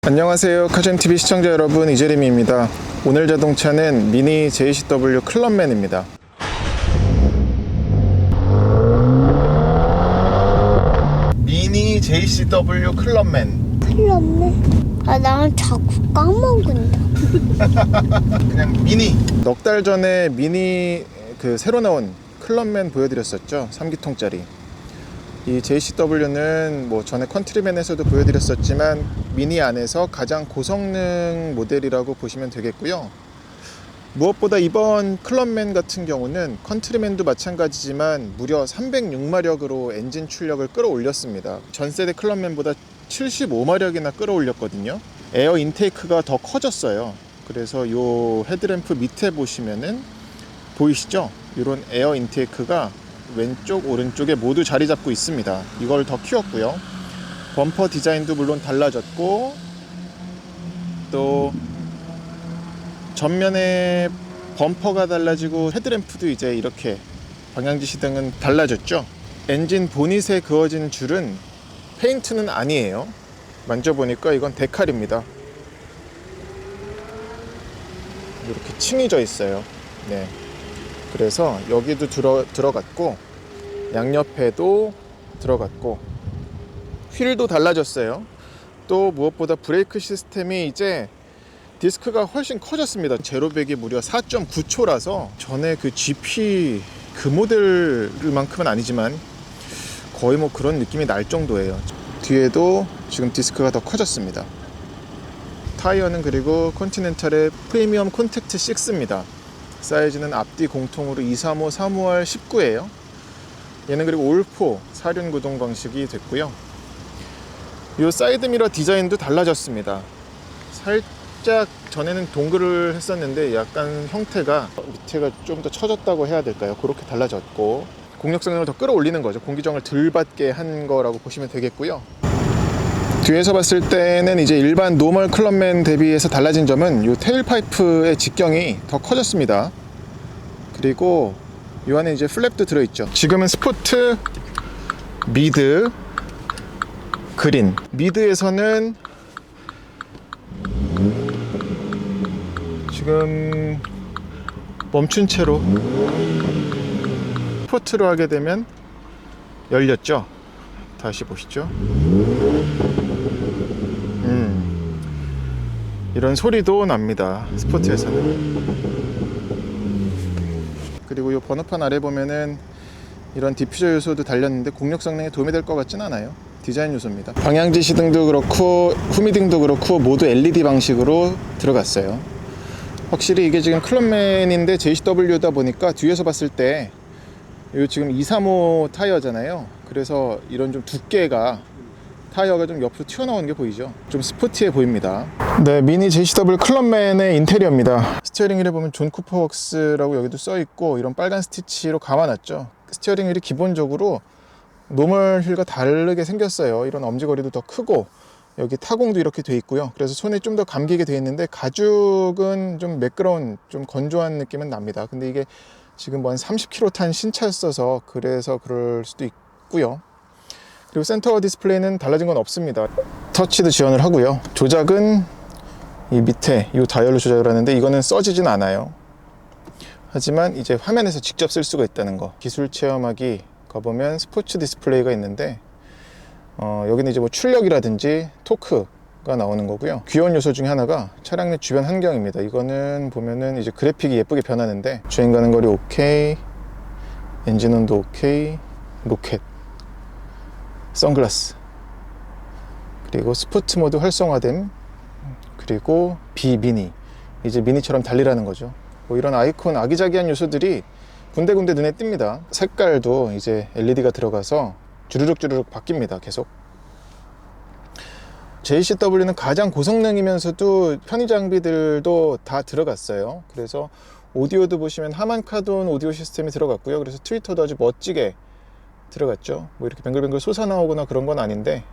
안녕하세요, 카젠TV 시청자 여러분, 이재림입니다. 오늘 자동차는 미니 JCW 클럽맨입니다. 미니 JCW 클럽맨. 클럽맨? 나는 자꾸 까먹는다. 그냥 미니. 넉 달 전에 미니 새로 나온 클럽맨 보여드렸었죠. 3기통짜리. 이 JCW는 전에 컨트리맨에서도 보여드렸었지만 미니 안에서 가장 고성능 모델이라고 보시면 되겠고요. 무엇보다 이번 클럽맨 같은 경우는 컨트리맨도 마찬가지지만 무려 306마력으로 엔진 출력을 끌어올렸습니다. 전세대 클럽맨보다 75마력이나 끌어올렸거든요. 에어 인테이크가 더 커졌어요. 그래서 이 헤드램프 밑에 보시면은 보이시죠? 이런 에어 인테이크가 왼쪽 오른쪽에 모두 자리 잡고 있습니다. 이걸 더 키웠고요. 범퍼 디자인도 물론 달라졌고, 또 전면에 범퍼가 달라지고 헤드램프도 이제 이렇게 방향지시등은 달라졌죠. 엔진 보닛에 그어진 줄은 페인트는 아니에요. 만져보니까 이건 데칼입니다. 이렇게 층이 져 있어요. 네. 그래서 여기도 들어갔고, 양옆에도 들어갔고, 휠도 달라졌어요. 또 무엇보다 브레이크 시스템이 이제 디스크가 훨씬 커졌습니다. 제로백이 무려 4.9초라서 전에 그 GP 그 모델만큼은 아니지만 거의 그런 느낌이 날 정도예요. 뒤에도 지금 디스크가 더 커졌습니다. 타이어는 그리고 컨티넨탈의 프리미엄 콘택트 6입니다. 사이즈는 앞뒤 공통으로 235, 35R 19예요. 얘는 그리고 올포 사륜 구동 방식이 됐고요. 이 사이드미러 디자인도 달라졌습니다. 살짝 전에는 동글을 했었는데 약간 형태가 밑에가 좀 더 처졌다고 해야 될까요? 그렇게 달라졌고, 공력 성능을 더 끌어올리는 거죠. 공기정을 덜 받게 한 거라고 보시면 되겠고요. 뒤에서 봤을 때는 이제 일반 노멀 클럽맨 대비해서 달라진 점은 이 테일파이프의 직경이 더 커졌습니다. 그리고 이 안에 이제 플랩도 들어있죠. 지금은 스포트, 미드, 그린. 미드에서는 지금 멈춘 채로 스포트로 하게 되면 열렸죠. 다시 보시죠. 이런 소리도 납니다. 스포츠에서는. 그리고 이 번호판 아래 보면은 이런 디퓨저 요소도 달렸는데 공력 성능에 도움이 될 것 같진 않아요. 디자인 요소입니다. 방향지시등도 그렇고 후미등도 그렇고 모두 LED 방식으로 들어갔어요. 확실히 이게 지금 클럽맨인데 JCW다 보니까 뒤에서 봤을 때 이 지금 235 타이어잖아요. 그래서 이런 좀 두께가 타이어가 좀 옆으로 튀어나오는 게 보이죠. 좀 스포티해 보입니다. 네, 미니 JCW 클럽맨의 인테리어입니다. 스티어링 휠에 보면 존 쿠퍼 웍스라고 여기도 써있고, 이런 빨간 스티치로 감아놨죠. 스티어링 휠이 기본적으로 노멀 휠과 다르게 생겼어요. 이런 엄지거리도 더 크고, 여기 타공도 이렇게 돼 있고요. 그래서 손에 좀 더 감기게 돼 있는데, 가죽은 좀 매끄러운, 좀 건조한 느낌은 납니다. 근데 이게 지금 한 30km 탄 신차였어서 그래서 그럴 수도 있고요. 그리고 센터 디스플레이는 달라진 건 없습니다. 터치도 지원을 하고요. 조작은 이 밑에 이 다이얼로 조작을 하는데 이거는 써지진 않아요. 하지만 이제 화면에서 직접 쓸 수가 있다는 거. 기술 체험하기 가보면 스포츠 디스플레이가 있는데, 여기는 이제 출력이라든지 토크가 나오는 거고요. 귀여운 요소 중에 하나가 차량 내 주변 환경입니다. 이거는 보면은 이제 그래픽이 예쁘게 변하는데, 주행 가는 거리 오케이, 엔진 온도 오케이, 로켓, 선글라스, 그리고 스포츠 모드 활성화됨, 그리고 비미니, 이제 미니처럼 달리라는 거죠. 이런 아이콘 아기자기한 요소들이 군데군데 눈에 띕니다. 색깔도 이제 LED가 들어가서 주르륵 바뀝니다. 계속. JCW는 가장 고성능이면서도 편의 장비들도 다 들어갔어요. 그래서 오디오도 보시면 하만카돈 오디오 시스템이 들어갔고요. 그래서 트위터도 아주 멋지게 들어갔죠. 이렇게 뱅글뱅글 솟아나오거나 그런 건 아닌데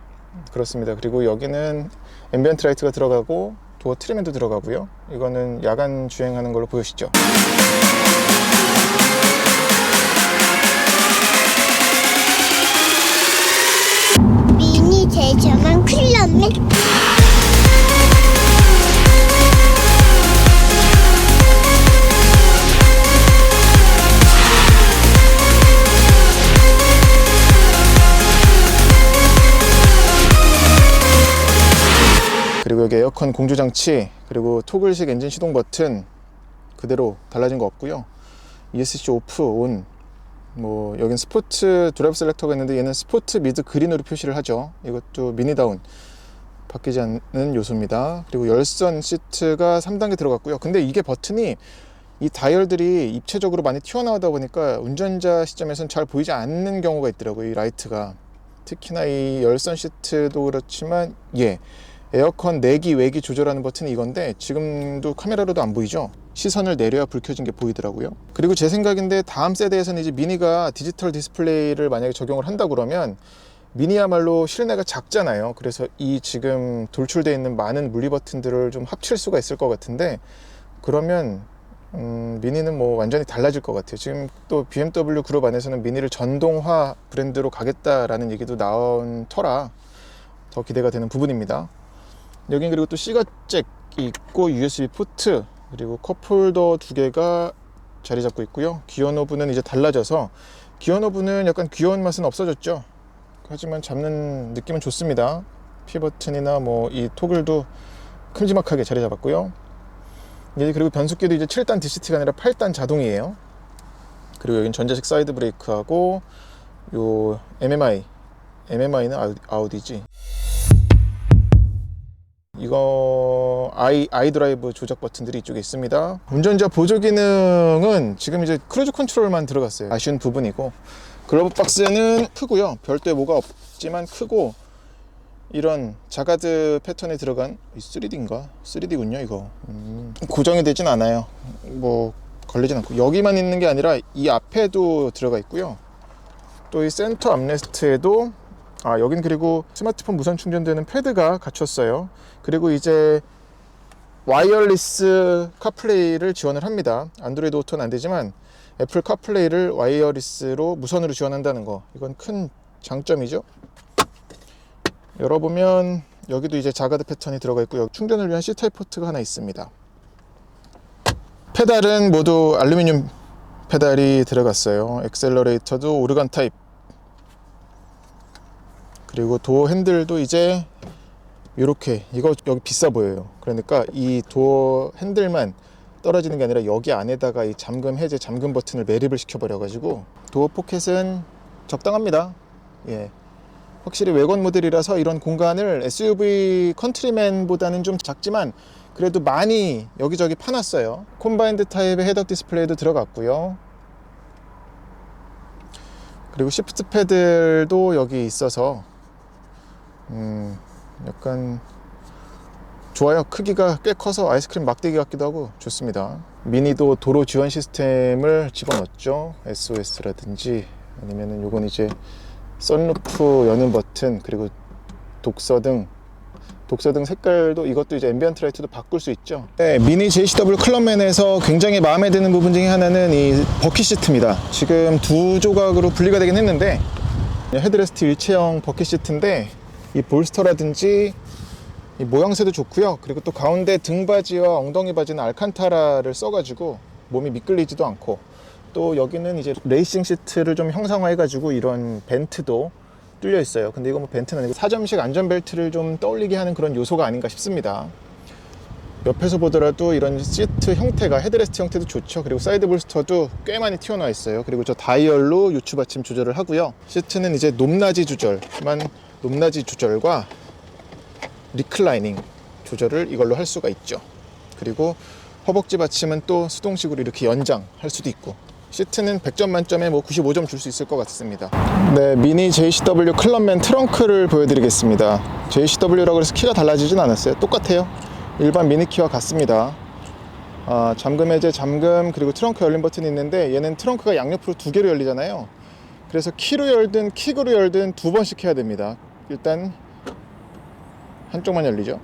그렇습니다. 그리고 여기는 앰비언트 라이트가 들어가고 도어 트림도 들어가고요. 이거는 야간 주행하는 걸로 보이시죠. 미니 제일 저만 클럽맨 그리고 여기 에어컨 공조장치, 그리고 토글식 엔진 시동 버튼 그대로 달라진 거 없고요. ESC 오프, 온, 뭐 여긴 스포츠 드라이브 셀렉터가 있는데 얘는 스포츠 미드 그린으로 표시를 하죠. 이것도 미니다운 바뀌지 않는 요소입니다. 그리고 열선 시트가 3단계 들어갔고요. 근데 이게 버튼이 이 다이얼들이 입체적으로 많이 튀어나오다 보니까 운전자 시점에서는 잘 보이지 않는 경우가 있더라고요. 이 라이트가. 특히나 이 열선 시트도 그렇지만 에어컨 내기 외기 조절하는 버튼이 이건데 지금도 카메라로도 안 보이죠. 시선을 내려야 불 켜진 게 보이더라고요. 그리고 제 생각인데 다음 세대에서는 이제 미니가 디지털 디스플레이를 만약에 적용을 한다 그러면 미니야말로 실내가 작잖아요. 그래서 이 지금 돌출되어 있는 많은 물리 버튼들을 좀 합칠 수가 있을 것 같은데, 그러면 미니는 뭐 완전히 달라질 것 같아요. 지금 또 BMW 그룹 안에서는 미니를 전동화 브랜드로 가겠다라는 얘기도 나온 터라 더 기대가 되는 부분입니다. 여긴 그리고 또 C가잭이 있고 USB 포트, 그리고 컵홀더 2개가 자리 잡고 있고요. 기어 노브는 이제 달라져서, 기어 노브는 약간 귀여운 맛은 없어졌죠. 하지만 잡는 느낌은 좋습니다. P 버튼이나 뭐 이 토글도 큼지막하게 자리 잡았고요. 이제 그리고 변속기도 이제 7단 DCT가 아니라 8단 자동이에요. 그리고 여긴 전자식 사이드 브레이크하고 요 MMI는 아우디지. 이거 아이드라이브 조작 버튼들이 이쪽에 있습니다. 운전자 보조 기능은 지금 이제 크루즈 컨트롤만 들어갔어요. 아쉬운 부분이고, 글러브 박스는 크고요. 별도의 뭐가 없지만 크고, 이런 자가드 패턴에 들어간 3D인가? 3D군요 이거. 고정이 되진 않아요. 뭐 걸리진 않고, 여기만 있는 게 아니라 이 앞에도 들어가 있고요. 또 이 센터 암레스트에도 여긴 그리고 스마트폰 무선 충전되는 패드가 갖췄어요. 그리고 이제 와이어리스 카플레이를 지원을 합니다. 안드로이드 오토는 안 되지만 애플 카플레이를 와이어리스로 무선으로 지원한다는 거, 이건 큰 장점이죠. 열어보면 여기도 이제 자가드 패턴이 들어가 있고, 여기 충전을 위한 C타입 포트가 하나 있습니다. 페달은 모두 알루미늄 페달이 들어갔어요. 엑셀러레이터도 오르간 타입. 그리고 도어 핸들도 이제 이렇게, 이거 여기 비싸 보여요. 그러니까 이 도어 핸들만 떨어지는 게 아니라 여기 안에다가 이 잠금 해제 잠금 버튼을 매립을 시켜버려 가지고 도어 포켓은 적당합니다. 확실히 외관 모델이라서 이런 공간을 SUV 컨트리맨보다는 좀 작지만 그래도 많이 여기저기 파놨어요. 콤바인드 타입의 헤드업 디스플레이도 들어갔고요. 그리고 시프트 패들도 여기 있어서 약간 좋아요. 크기가 꽤 커서 아이스크림 막대기 같기도 하고 좋습니다. 미니도 도로 지원 시스템을 집어넣었죠. SOS라든지 아니면은 요건 이제 선루프 여는 버튼, 그리고 독서등 색깔도, 이것도 이제 앰비언트 라이트도 바꿀 수 있죠. 미니 JCW 클럽맨에서 굉장히 마음에 드는 부분 중에 하나는 이 버킷 시트입니다. 지금 두 조각으로 분리가 되긴 했는데 헤드레스트 일체형 버킷 시트인데 이 볼스터라든지 이 모양새도 좋고요. 그리고 또 가운데 등받이와 엉덩이 바지는 알칸타라를 써가지고 몸이 미끌리지도 않고, 또 여기는 이제 레이싱 시트를 좀 형상화해 가지고 이런 벤트도 뚫려 있어요. 근데 이거 뭐 벤트는 아니고 사점식 안전벨트를 좀 떠올리게 하는 그런 요소가 아닌가 싶습니다. 옆에서 보더라도 이런 시트 형태가, 헤드레스트 형태도 좋죠. 그리고 사이드 볼스터도 꽤 많이 튀어나와 있어요. 그리고 저 다이얼로 요추 받침 조절을 하고요. 시트는 이제 높낮이 조절과 리클라이닝 조절을 이걸로 할 수가 있죠. 그리고 허벅지 받침은 또 수동식으로 이렇게 연장할 수도 있고, 시트는 100점 만점에 뭐 95점 줄 수 있을 것 같습니다. 네, 미니 JCW 클럽맨 트렁크를 보여드리겠습니다. JCW라고 해서 키가 달라지진 않았어요. 똑같아요. 일반 미니 키와 같습니다. 잠금 해제, 잠금, 그리고 트렁크 열림 버튼이 있는데 얘는 트렁크가 양옆으로 2개로 열리잖아요. 그래서 키로 열든 킥으로 열든 2번씩 해야 됩니다. 일단 한쪽만 열리죠.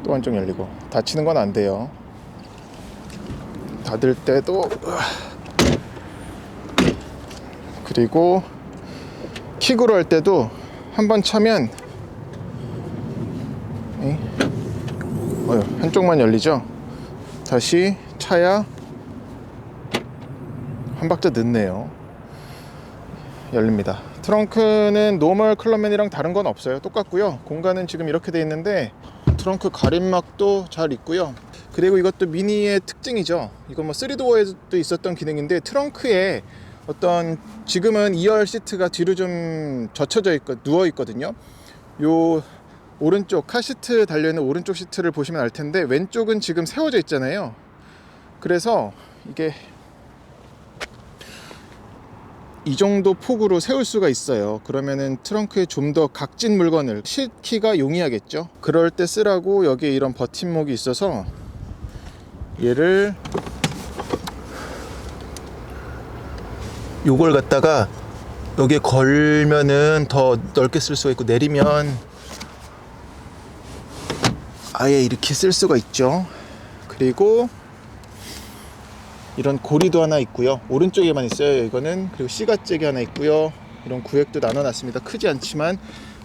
또 한쪽 열리고, 닫히는 건 안 돼요. 닫을 때도, 그리고 킥으로 할 때도 한번 차면 한쪽만 열리죠. 다시 차야 한 박자 늦네요. 열립니다. 트렁크는 노멀 클럽맨이랑 다른 건 없어요. 똑같고요. 공간은 지금 이렇게 돼 있는데 트렁크 가림막도 잘 있고요. 그리고 이것도 미니의 특징이죠. 이건 뭐 3도어에도 있었던 기능인데 트렁크에 어떤 지금은 2열 시트가 뒤로 좀 젖혀져 있고 누워 있거든요. 요 오른쪽 카시트 달려있는 오른쪽 시트를 보시면 알 텐데 왼쪽은 지금 세워져 있잖아요. 그래서 이게 이 정도 폭으로 세울 수가 있어요. 그러면은 트렁크에 좀 더 각진 물건을 싣기가 용이하겠죠. 그럴 때 쓰라고 여기에 이런 버팀목이 있어서 얘를 요걸 갖다가 여기에 걸면은 더 넓게 쓸 수가 있고 내리면 아예 이렇게 쓸 수가 있죠. 그리고 이런 고리도 하나 있고요. 오른쪽에만 있어요. 이거는. 그리고 C가잭이 하나 있고요. 이런 구획도 나눠놨습니다. 크지 않지만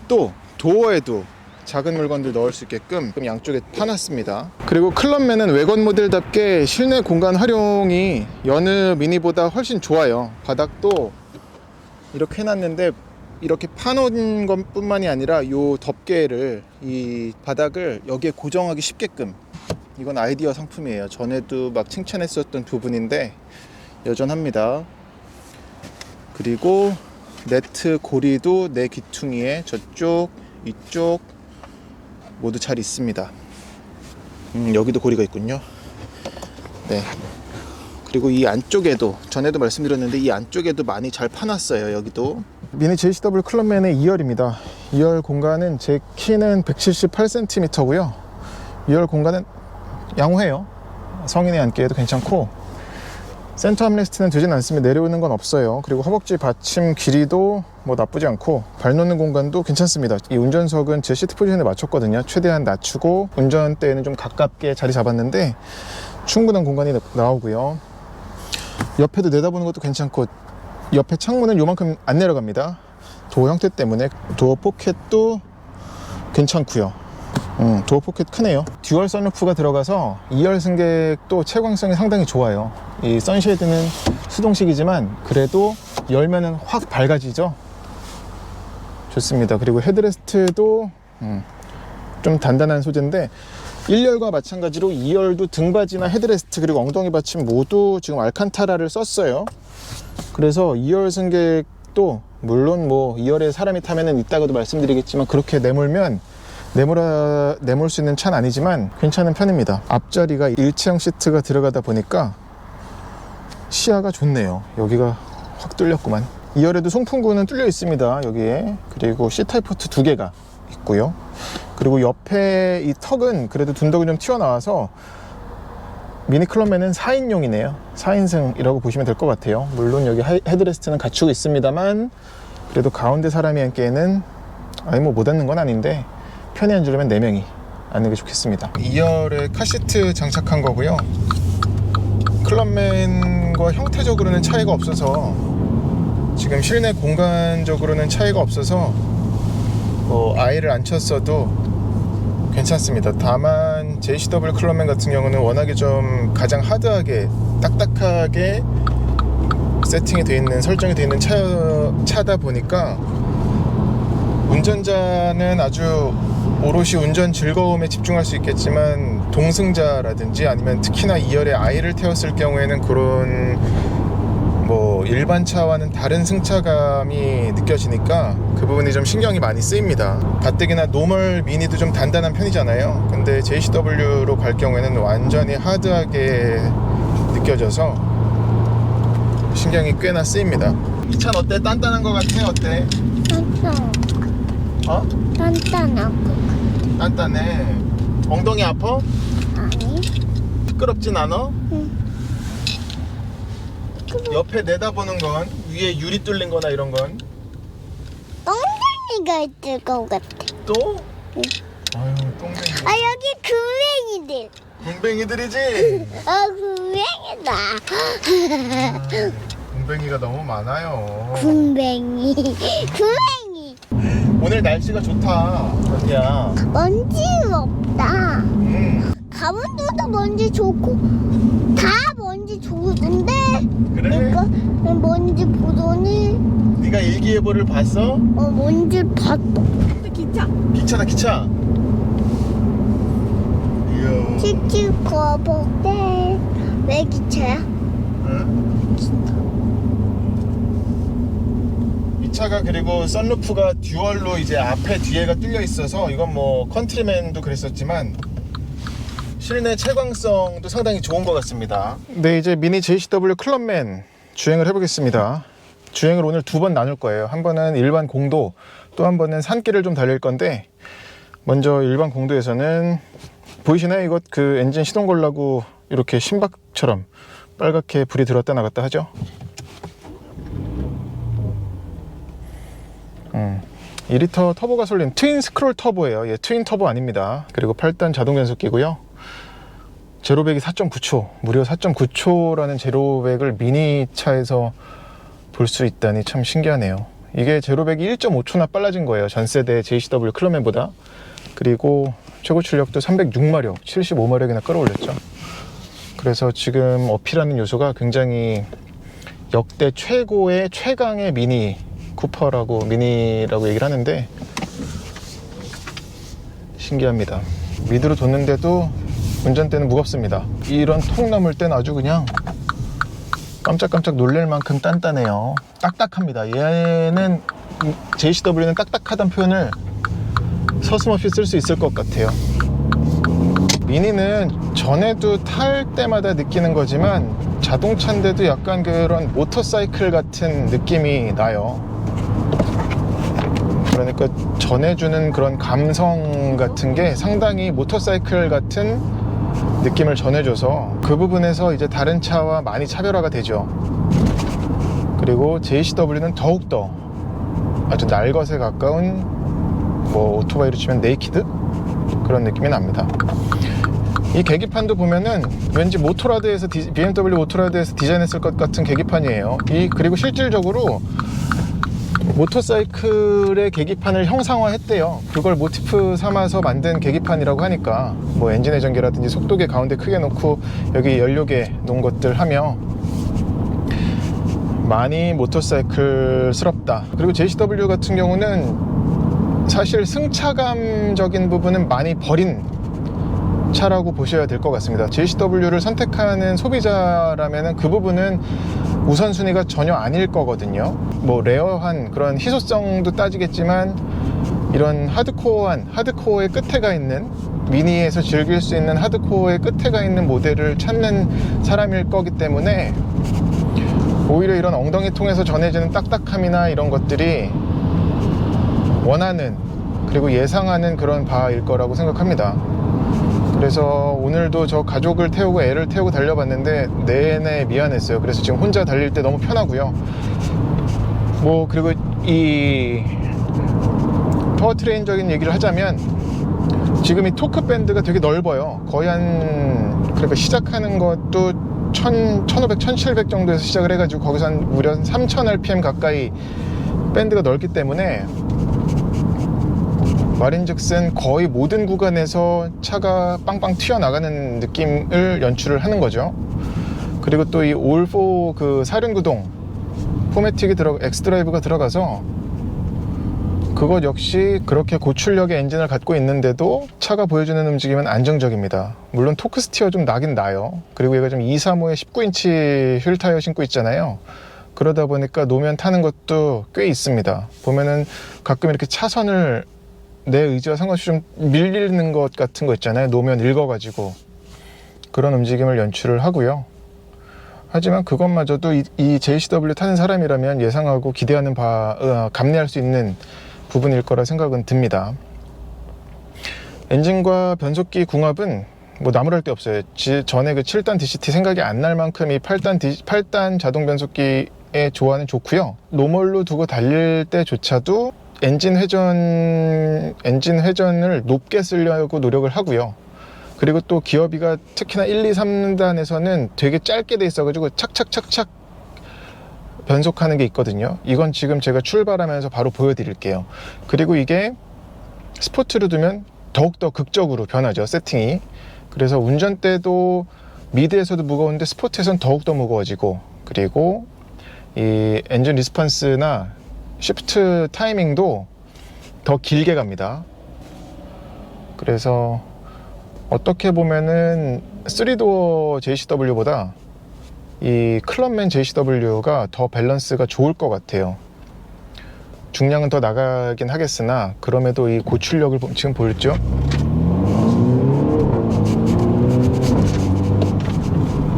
또 도어에도 작은 물건들 넣을 수 있게끔 양쪽에 파놨습니다. 그리고 클럽맨은 외관 모델답게 실내 공간 활용이 여느 미니보다 훨씬 좋아요. 바닥도 이렇게 해놨는데 이렇게 파놓은 것 뿐만이 아니라 요 덮개를 이 바닥을 여기에 고정하기 쉽게끔, 이건 아이디어 상품이에요. 전에도 막 칭찬했었던 부분인데 여전합니다. 그리고 네트 고리도 내 귀퉁이에 저쪽 이쪽 모두 잘 있습니다. 여기도 고리가 있군요. 네. 그리고 이 안쪽에도 전에도 말씀드렸는데 이 안쪽에도 많이 잘 파놨어요. 여기도 미니 JCW 클럽맨의 2열입니다. 2열 공간은 제 키는 178cm고요 2열 공간은 양호해요. 성인이 앉기에도 괜찮고 센터 암레스트는 되진 않습니다. 내려오는 건 없어요. 그리고 허벅지 받침 길이도 뭐 나쁘지 않고 발 놓는 공간도 괜찮습니다. 이 운전석은 제 시트 포지션에 맞췄거든요. 최대한 낮추고 운전대에는 좀 가깝게 자리 잡았는데 충분한 공간이 나오고요. 옆에도 내다보는 것도 괜찮고 옆에 창문은 요만큼 안 내려갑니다. 도어 형태 때문에. 도어 포켓도 괜찮고요. 도어 포켓 크네요. 듀얼 선루프가 들어가서 2열 승객도 채광성이 상당히 좋아요. 이 선쉐이드는 수동식이지만 그래도 열면은 확 밝아지죠. 좋습니다. 그리고 헤드레스트도 좀 단단한 소재인데 1열과 마찬가지로 2열도 등받이나 헤드레스트 그리고 엉덩이 받침 모두 지금 알칸타라를 썼어요. 그래서 2열 승객도 물론 뭐 2열에 사람이 타면은 이따가도 말씀드리겠지만 그렇게 내몰 수 있는 차는 아니지만 괜찮은 편입니다. 앞자리가 일체형 시트가 들어가다 보니까 시야가 좋네요. 여기가 확 뚫렸구만. 2열에도 송풍구는 뚫려 있습니다. 여기에. 그리고 C타입 포트 2개가 있고요. 그리고 옆에 이 턱은 그래도 둔덕이 좀 튀어나와서 미니 클럽맨은 4인용이네요. 4인승이라고 보시면 될 것 같아요. 물론 여기 헤드레스트는 갖추고 있습니다만 그래도 가운데 사람이 앉기에는 아니 뭐 못 앉는 건 아닌데 편히 앉으려면 4명이 앉는 게 좋겠습니다. 2열에 카시트 장착한 거고요. 클럽맨과 형태적으로는 차이가 없어서 지금 실내 공간적으로는 차이가 없어서 뭐 아이를 앉혔어도 괜찮습니다. 다만 JCW 클럽맨 같은 경우는 워낙에 좀 가장 하드하게 딱딱하게 세팅이 되어 있는 설정이 되어 있는 차다 보니까 운전자는 아주 오롯이 운전 즐거움에 집중할 수 있겠지만 동승자라든지 아니면 특히나 2열에 아이를 태웠을 경우에는 그런 뭐 일반 차와는 다른 승차감이 느껴지니까 그 부분이 좀 신경이 많이 쓰입니다. 가뜩이나 노멀 미니도 좀 단단한 편이잖아요. 근데 JCW로 갈 경우에는 완전히 하드하게 느껴져서 신경이 꽤나 쓰입니다. 이 차는 어때? 단단한 것 같아? 어때? 어? 단단하고. 단단해. 엉덩이 아파? 아니. 시끄럽진 않아? 응. 옆에 내다보는 건 위에 유리 뚫린 거나 이런 건 똥쟁이가 있을 것 같아. 또? 응. 아유 똥쟁이. 아 여기 구멍이들. 곰뱅이들이지? 구멍이다. 곰뱅이가 너무 많아요. 구멍이. 오늘 날씨가 좋다. 언니야. 먼지 없다. 음. 강원도도 먼지 좋고 다 먼지 먼지 좋은데? 그래? 내가 먼지 보더니 네가 일기예보를 봤어? 먼지를 봤어. 근데 기차. 기차다 기차. 이야. 칙칙 거벅대. 왜 기차야? 응? 이 차가 그리고 썬루프가 듀얼로 이제 앞에 뒤에가 뚫려 있어서 이건 뭐 컨트리맨도 그랬었지만 실내 채광성도 상당히 좋은 것 같습니다. 네, 이제 미니 JCW 클럽맨 주행을 해보겠습니다. 주행을 오늘 두 번 나눌 거예요. 한 번은 일반 공도, 또 한 번은 산길을 좀 달릴 건데, 먼저 일반 공도에서는 보이시나요? 이것 그 엔진 시동 걸라고 이렇게 심박처럼 빨갛게 불이 들었다 나갔다 하죠. 2리터 터보 가솔린 트윈 스크롤 터보예요. 예, 트윈 터보 아닙니다. 그리고 8단 자동 변속기고요. 제로백이 4.9초, 무려 4.9초라는 제로백을 미니 차에서 볼 수 있다니 참 신기하네요. 이게 제로백이 1.5초나 빨라진 거예요. 전 세대 JCW 클럽맨보다. 그리고 최고 출력도 306마력, 75마력이나 끌어올렸죠. 그래서 지금 어필하는 요소가 굉장히 역대 최고의 최강의 미니 미니라고 얘기를 하는데 신기합니다. 미드로 뒀는데도 운전대는 무겁습니다. 이런 통 넘을 땐 아주 그냥 깜짝깜짝 놀랄 만큼 단단해요. 딱딱합니다. 얘는 JCW는 딱딱하다는 표현을 서슴없이 쓸 수 있을 것 같아요. 미니는 전에도 탈 때마다 느끼는 거지만 자동차인데도 약간 그런 모터사이클 같은 느낌이 나요. 그러니까 전해주는 그런 감성 같은 게 상당히 모터사이클 같은 느낌을 전해줘서 그 부분에서 이제 다른 차와 많이 차별화가 되죠. 그리고 JCW는 더욱더 아주 날것에 가까운 뭐 오토바이로 치면 네이키드? 그런 느낌이 납니다. 이 계기판도 보면은 왠지 모토라드에서 BMW 모토라드에서 디자인했을 것 같은 계기판이에요. 그리고 실질적으로 모터사이클의 계기판을 형상화했대요. 그걸 모티프 삼아서 만든 계기판이라고 하니까 뭐 엔진 회전기라든지 속도계 가운데 크게 놓고 여기 연료계 놓은 것들 하며 많이 모터사이클스럽다. 그리고 JCW 같은 경우는 사실 승차감적인 부분은 많이 버린 차라고 보셔야 될 것 같습니다. JCW를 선택하는 소비자라면 그 부분은 우선순위가 전혀 아닐 거거든요. 뭐 레어한 그런 희소성도 따지겠지만 이런 하드코어의 끝에 가 있는 미니에서 즐길 수 있는 하드코어의 끝에 가 있는 모델을 찾는 사람일 거기 때문에 오히려 이런 엉덩이 통해서 전해지는 딱딱함이나 이런 것들이 원하는 그리고 예상하는 그런 바일 거라고 생각합니다. 그래서 오늘도 저 가족을 태우고 애를 태우고 달려봤는데 내내 미안했어요. 그래서 지금 혼자 달릴 때 너무 편하고요. 뭐 그리고 이 파워트레인적인 얘기를 하자면 지금 이 토크 밴드가 되게 넓어요. 거의 그러니까 시작하는 것도 1500, 1700 정도에서 시작을 해가지고 거기서 무려 3000rpm 가까이 밴드가 넓기 때문에 말인즉슨 거의 모든 구간에서 차가 빵빵 튀어나가는 느낌을 연출을 하는 거죠. 그리고 또 이 올4 그 사륜구동 포매틱이 엑스드라이브가 들어가서 그것 역시 그렇게 고출력의 엔진을 갖고 있는데도 차가 보여주는 움직임은 안정적입니다. 물론 토크 스티어 좀 나긴 나요. 그리고 얘가 좀 235에 19인치 휠 타이어 신고 있잖아요. 그러다 보니까 노면 타는 것도 꽤 있습니다. 보면은 가끔 이렇게 차선을 내 의지와 상관없이 좀 밀리는 것 같은 거 있잖아요. 노면 읽어가지고 그런 움직임을 연출을 하고요. 하지만 그것마저도 이 JCW 타는 사람이라면 예상하고 기대하는 감내할 수 있는 부분일 거라 생각은 듭니다. 엔진과 변속기 궁합은 뭐 나무랄 데 없어요. 전에 그 7단 DCT 생각이 안 날 만큼 이 8단 자동 변속기의 조화는 좋고요. 노멀로 두고 달릴 때조차도 엔진 회전을 높게 쓰려고 노력을 하고요. 그리고 또 기어비가 특히나 1, 2, 3단에서는 되게 짧게 돼 있어가지고 착착착착 변속하는 게 있거든요. 이건 지금 제가 출발하면서 바로 보여드릴게요. 그리고 이게 스포츠로 두면 더욱더 극적으로 변하죠, 세팅이. 그래서 운전대도 미드에서도 무거운데 스포츠에서는 더욱더 무거워지고, 그리고 이 엔진 리스폰스나 시프트 타이밍도 더 길게 갑니다. 그래서 어떻게 보면은 3도어 JCW보다 이 클럽맨 JCW가 더 밸런스가 좋을 것 같아요. 중량은 더 나가긴 하겠으나 그럼에도 이 고출력을 지금 보였죠?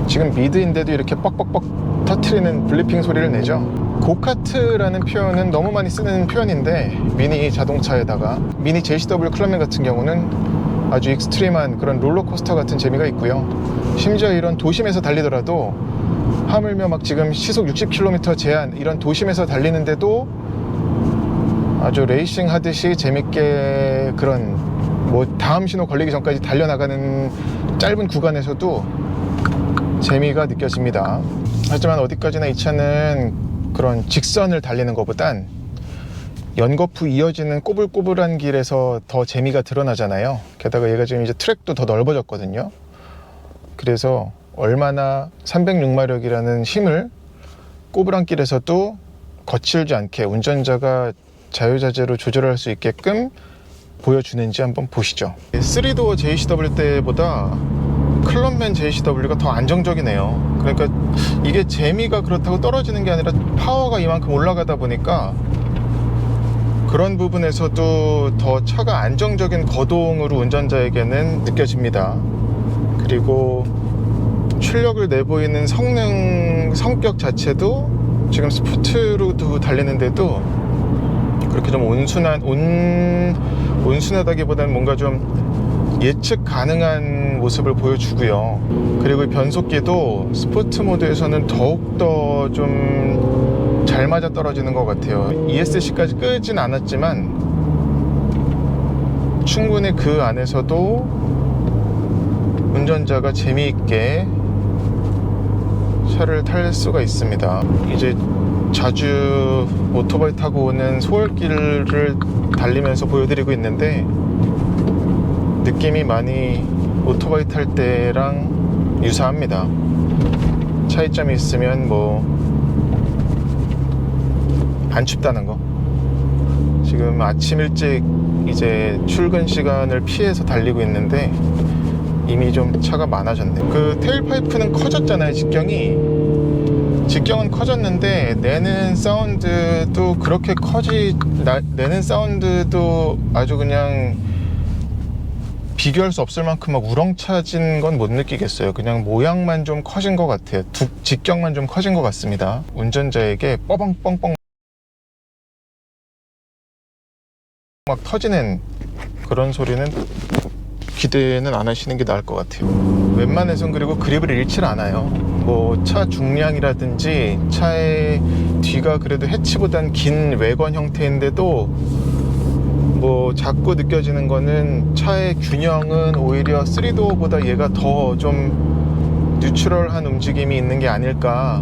지금 미드인데도 이렇게 뻑뻑뻑 터트리는 블리핑 소리를 내죠. 고카트라는 표현은 너무 많이 쓰는 표현인데, 미니 자동차에다가 미니 JCW 클럽맨 같은 경우는 아주 익스트림한 그런 롤러코스터 같은 재미가 있고요. 심지어 이런 도심에서 달리더라도 하물며 막 지금 시속 60km 제한, 이런 도심에서 달리는데도 아주 레이싱 하듯이 재밌게, 그런 뭐 다음 신호 걸리기 전까지 달려나가는 짧은 구간에서도 재미가 느껴집니다. 하지만 어디까지나 이 차는 그런 직선을 달리는 것보단 연거푸 이어지는 꼬불꼬불한 길에서 더 재미가 드러나잖아요. 게다가 얘가 지금 이제 트랙도 더 넓어졌거든요. 그래서 얼마나 306마력이라는 힘을 꼬불한 길에서도 거칠지 않게 운전자가 자유자재로 조절할 수 있게끔 보여주는지 한번 보시죠. 3도어 JCW 때보다 클럽맨 JCW가 더 안정적이네요. 그러니까 이게 재미가 그렇다고 떨어지는 게 아니라 파워가 이만큼 올라가다 보니까 그런 부분에서도 더 차가 안정적인 거동으로 운전자에게는 느껴집니다. 그리고 출력을 내보이는 성격 자체도 지금 스포츠로도 달리는데도 그렇게 좀 온순하다기보다는 뭔가 좀 예측 가능한 모습을 보여주고요. 그리고 변속기도 스포츠 모드에서는 더욱더 좀 잘 맞아 떨어지는 것 같아요. ESC까지 끄진 않았지만 충분히 그 안에서도 운전자가 재미있게 차를 탈 수가 있습니다. 이제 자주 오토바이 타고 오는 소월길을 달리면서 보여드리고 있는데, 느낌이 많이 오토바이 탈 때랑 유사합니다. 차이점이 있으면 뭐 안 춥다는 거. 지금 아침 일찍 이제 출근 시간을 피해서 달리고 있는데 이미 좀 차가 많아졌네요. 그 테일파이프는 커졌잖아요. 직경은 커졌는데 내는 사운드도 그렇게 내는 사운드도 아주 그냥 비교할 수 없을 만큼 막 우렁차진 건 못 느끼겠어요. 그냥 모양만 좀 커진 것 같아요. 직경만 좀 커진 것 같습니다. 운전자에게 뻐벙뻥뻥 막 터지는 그런 소리는 기대는 안 하시는 게 나을 것 같아요. 웬만해선 그리고 그립을 잃질 않아요. 뭐 차 중량이라든지 차의 뒤가 그래도 해치보단 긴 외관 형태인데도 뭐 자꾸 느껴지는 거는 차의 균형은 오히려 3도어보다 얘가 더 좀 뉴트럴한 움직임이 있는 게 아닐까.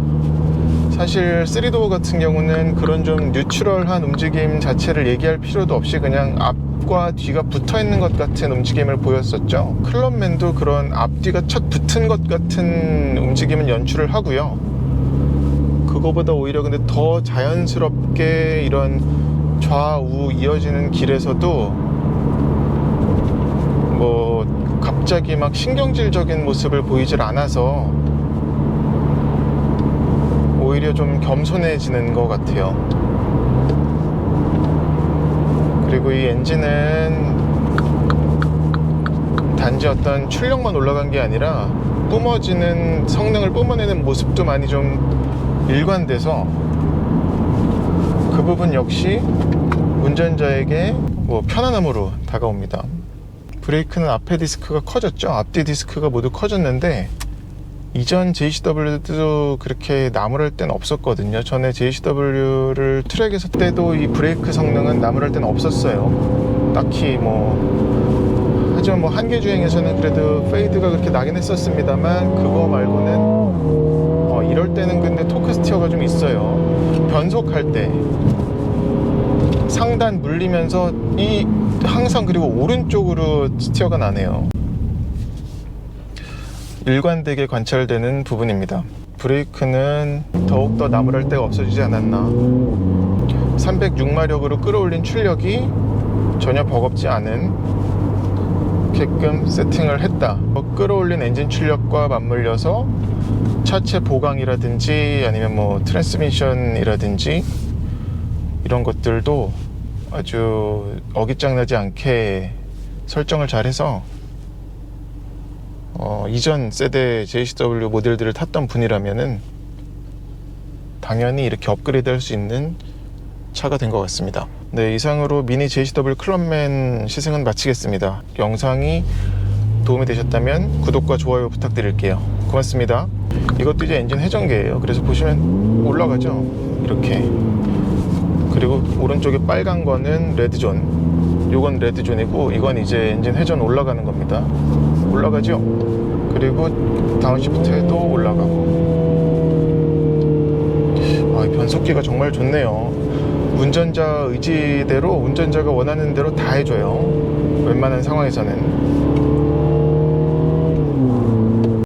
사실 3도어 같은 경우는 그런 좀 뉴트럴한 움직임 자체를 얘기할 필요도 없이 그냥 앞과 뒤가 붙어 있는 것 같은 움직임을 보였었죠. 클럽맨도 그런 앞뒤가 착 붙은 것 같은 움직임은 연출을 하고요. 그거보다 오히려 근데 더 자연스럽게 이런 좌우 이어지는 길에서도 뭐 갑자기 막 신경질적인 모습을 보이질 않아서 오히려 좀 겸손해지는 것 같아요. 그리고 이 엔진은 단지 어떤 출력만 올라간 게 아니라 뿜어지는 성능을 뿜어내는 모습도 많이 좀 일관돼서 그 부분 역시 운전자에게 뭐 편안함으로 다가옵니다. 브레이크는 앞에 디스크가 커졌죠. 앞뒤 디스크가 모두 커졌는데 이전 JCW도 그렇게 나무랄 때는 없었거든요. 전에 JCW를 트랙에서 때도 이 브레이크 성능은 나무랄 때는 없었어요. 딱히 뭐 하지만 뭐 한계 주행에서는 그래도 페이드가 그렇게 나긴 했었습니다만 그거 말고는 이럴 때는 근데 토크 스티어가 좀 있어요. 변속할 때 상단 물리면서 항상 그리고 오른쪽으로 스티어가 나네요. 일관되게 관찰되는 부분입니다. 브레이크는 더욱더 나무랄 데가 없어지지 않았나. 306마력으로 끌어올린 출력이 전혀 버겁지 않은 게끔 세팅을 했다. 끌어올린 엔진 출력과 맞물려서 차체 보강이라든지 아니면 뭐 트랜스미션이라든지 이런 것들도 아주 어깃장나지 않게 설정을 잘해서 이전 세대 JCW 모델들을 탔던 분이라면은 당연히 이렇게 업그레이드 할 수 있는 차가 된 것 같습니다. 네, 이상으로 미니 JCW 클럽맨 시승은 마치겠습니다. 영상이 도움이 되셨다면 구독과 좋아요 부탁드릴게요. 고맙습니다. 이것도 이제 엔진 회전계예요. 그래서 보시면 올라가죠, 이렇게. 그리고 오른쪽에 빨간 거는 레드존, 요건 레드존이고 이건 이제 엔진 회전 올라가는 겁니다. 올라가죠. 그리고 다운시프트에도 올라가고. 이 변속기가 정말 좋네요. 운전자 의지대로, 운전자가 원하는 대로 다 해줘요, 웬만한 상황에서는.